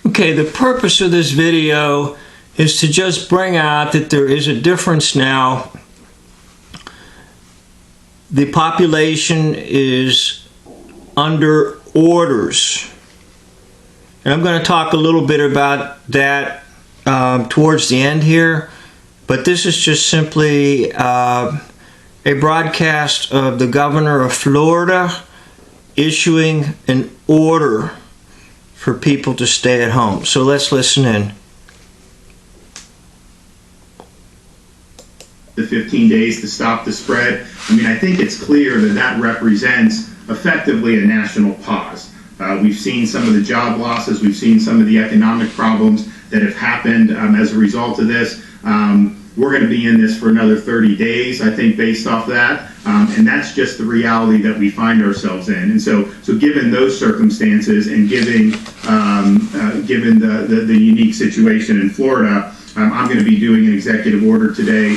Okay, the purpose of this video is to just bring out that there is a difference now. The population is under orders. And I'm going to talk a little bit about that towards the end here. But this is just simply a broadcast of the governor of Florida issuing an order for people to stay at home. So let's listen in. The 15 days to stop the spread. I mean, I think it's clear that that represents effectively a national pause. We've seen some of the job losses. We've seen some of the economic problems that have happened as a result of this. We're going to be in this for another 30 days, I think, based off that. And that's just the reality that we find ourselves in. And so given those circumstances and given the unique situation in Florida, I'm going to be doing an executive order today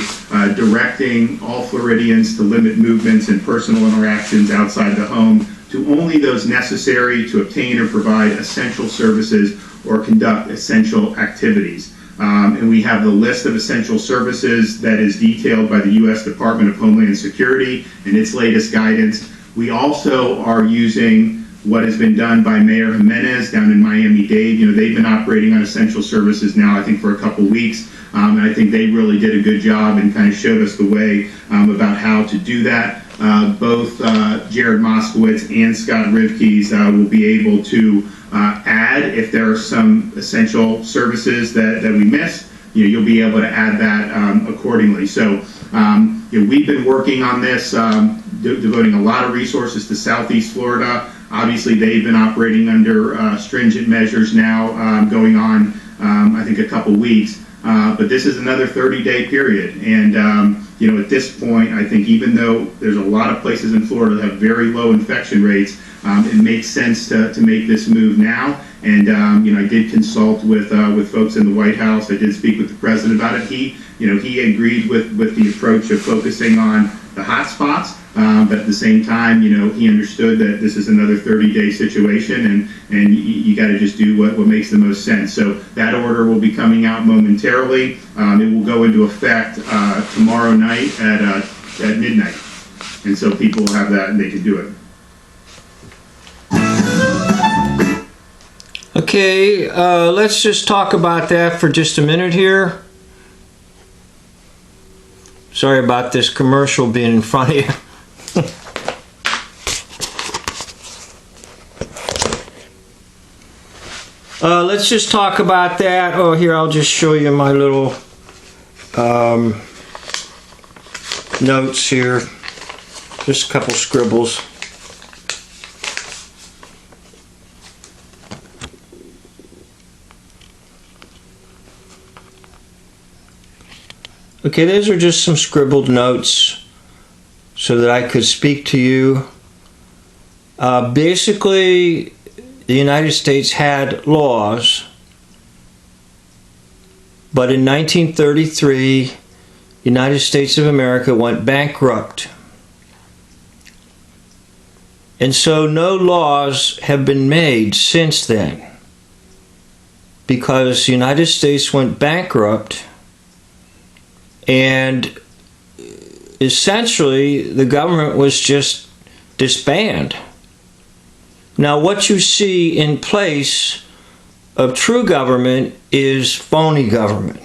directing all Floridians to limit movements and personal interactions outside the home to only those necessary to obtain or provide essential services or conduct essential activities. And we have the list of essential services that is detailed by the U.S. Department of Homeland Security in its latest guidance. We also are using what has been done by Mayor Jimenez down in Miami-Dade. You know, they've been operating on essential services now, I think, for a couple weeks. And I think they really did a good job and kind of showed us the way about how to do that. Both Jared Moskowitz and Scott Rivkees will be able to add if there are some essential services that we missed. You know, you'll be able to add that accordingly. So we've been working on this, devoting a lot of resources to Southeast Florida. Obviously, they've been operating under stringent measures now, going on, I think, a couple weeks. But this is another 30-day period. And, at this point, I think even though there's a lot of places in Florida that have very low infection rates, it makes sense to make this move now. And, I did consult with folks in the White House. I did speak with the president about it. He agreed with the approach of focusing on the hot spots. But at the same time, he understood that this is another 30-day situation, and you got to just do what makes the most sense. So that order will be coming out momentarily. It will go into effect tomorrow night at midnight, and so people will have that and they can do it. Okay, let's just talk about that for just a minute here. Sorry about this commercial being in front of you. Let's just talk about that. Oh, here, I'll just show you my little notes here. Just a couple scribbles. Okay, those are just some scribbled notes so that I could speak to you. Basically, the United States had laws, but in 1933, the United States of America went bankrupt. And so no laws have been made since then, because the United States went bankrupt, and essentially the government was just disbanded. Now, what you see in place of true government is phony government.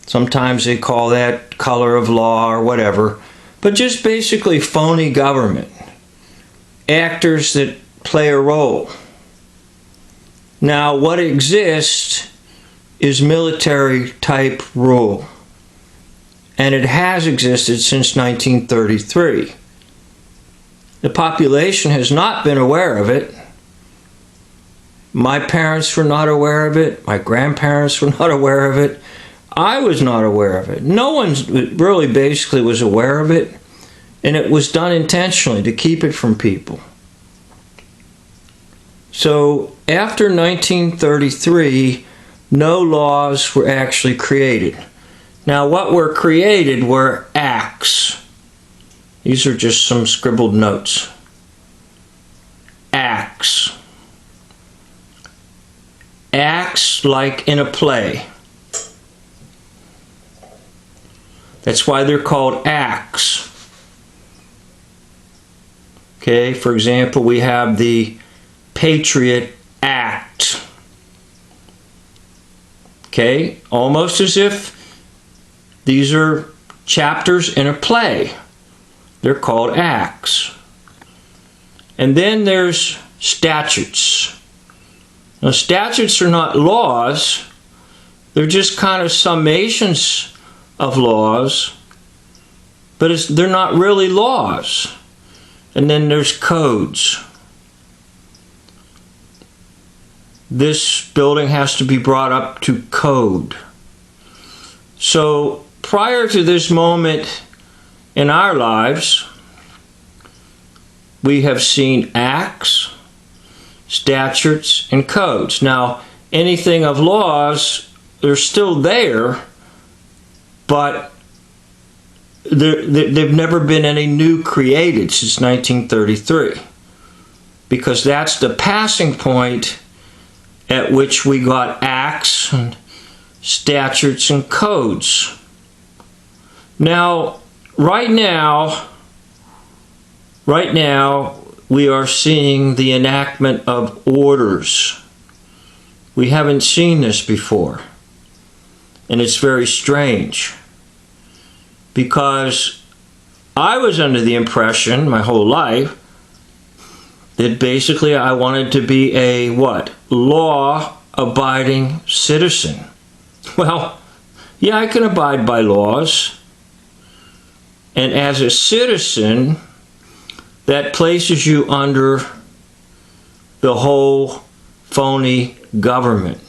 Sometimes they call that color of law or whatever, but just basically phony government. Actors that play a role. Now, what exists is military type rule, and it has existed since 1933. The population has not been aware of it. My parents were not aware of it. My grandparents were not aware of it. I was not aware of it. No one really basically was aware of it, and it was done intentionally to keep it from people. So after 1933, no laws were actually created. Now, what were created were acts. These are just some scribbled notes. Acts. acts like in a play. That's why they're called acts. Okay, for example, we have the Patriot Act. Okay, almost as if these are chapters in a play. They're called acts. And then there's statutes. Now, statutes are not laws. They're just kind of summations of laws, but they're not really laws. And then there's codes. This building has to be brought up to code. So prior to this moment in our lives, we have seen acts, statutes, and codes. Now, anything of laws, they're still there, but they've never been any new created since 1933, because that's the passing point at which we got acts and statutes and codes. Now, right now, we are seeing the enactment of orders. We haven't seen this before. And it's very strange, because I was under the impression my whole life that basically I wanted to be a what? Law-abiding citizen. Well, yeah, I can abide by laws. And as a citizen, that places you under the whole phony government.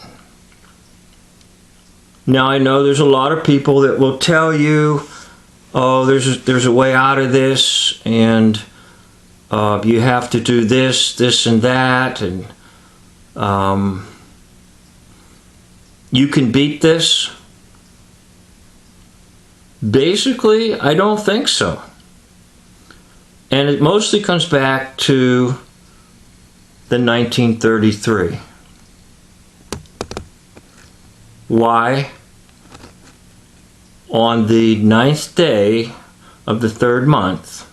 Now, I know there's a lot of people that will tell you, oh, there's a way out of this, and you have to do this, and that, and you can beat this. Basically, I don't think so. And it mostly comes back to the 1933. Why? On the 9th day of the 3rd month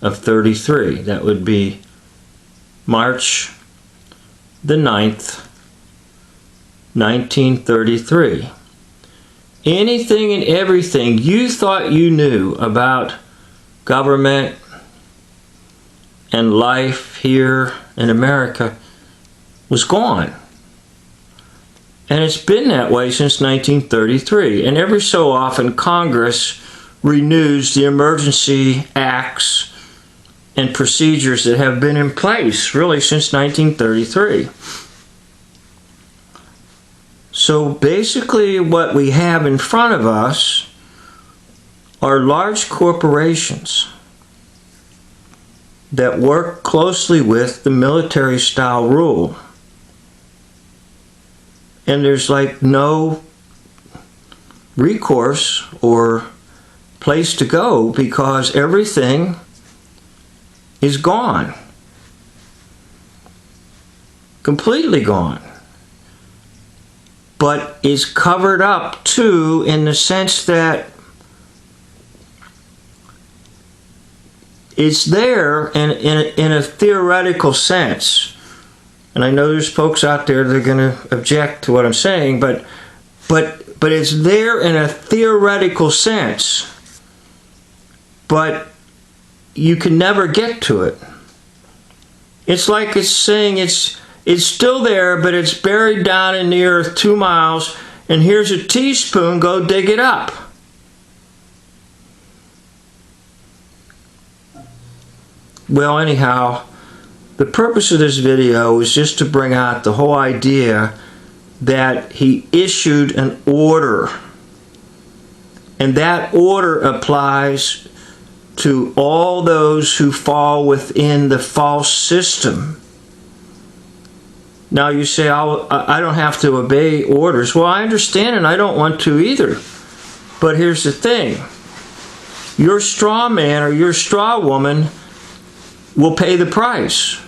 of 33, that would be March the 9th, 1933. Anything and everything you thought you knew about government and life here in America was gone. And it's been that way since 1933. And every so often, Congress renews the emergency acts and procedures that have been in place really since 1933. So basically what we have in front of us are large corporations that work closely with the military-style rule. And there's like no recourse or place to go, because everything is gone. Completely gone. But is covered up too, in the sense that it's there in a theoretical sense. And I know there's folks out there that are going to object to what I'm saying, but it's there in a theoretical sense. But you can never get to it. It's like it's saying it's still there, but it's buried down in the earth 2 miles, and here's a teaspoon, go dig it up. Well, anyhow, the purpose of this video is just to bring out the whole idea that he issued an order. And that order applies to all those who fall within the false system. Now you say, I don't have to obey orders. Well, I understand, and I don't want to either. But here's the thing. Your straw man or your straw woman will pay the price.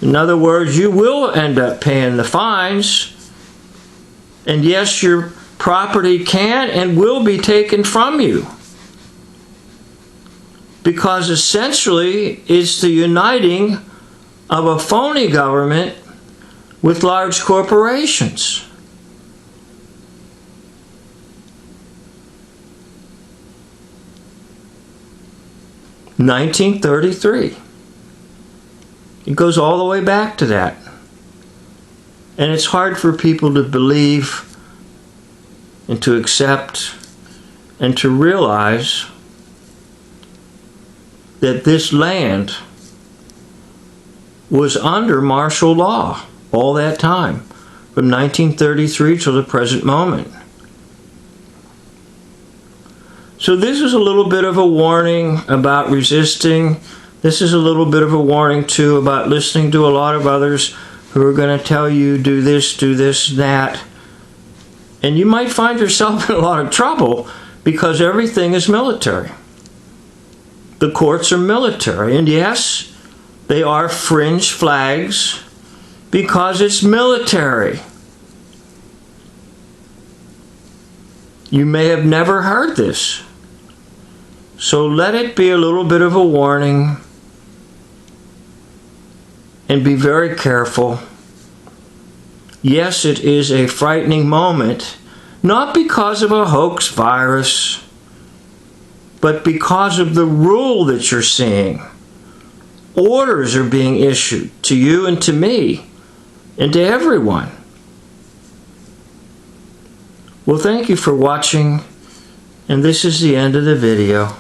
In other words, you will end up paying the fines. And yes, your property can and will be taken from you. Because essentially, it's the uniting of a phony government with large corporations. (1933). It goes all the way back to that. And it's hard for people to believe and to accept and to realize that this land was under martial law all that time, from 1933 till the present moment. So this is a little bit of a warning about resisting. This is a little bit of a warning too about listening to a lot of others who are going to tell you do this, that. And you might find yourself in a lot of trouble because everything is military. The courts are military, and yes, they are fringe flags because it's military. You may have never heard this. So let it be a little bit of a warning and be very careful. Yes, it is a frightening moment, not because of a hoax virus, but because of the rule that you're seeing. Orders are being issued to you and to me and to everyone. Well, thank you for watching, and this is the end of the video.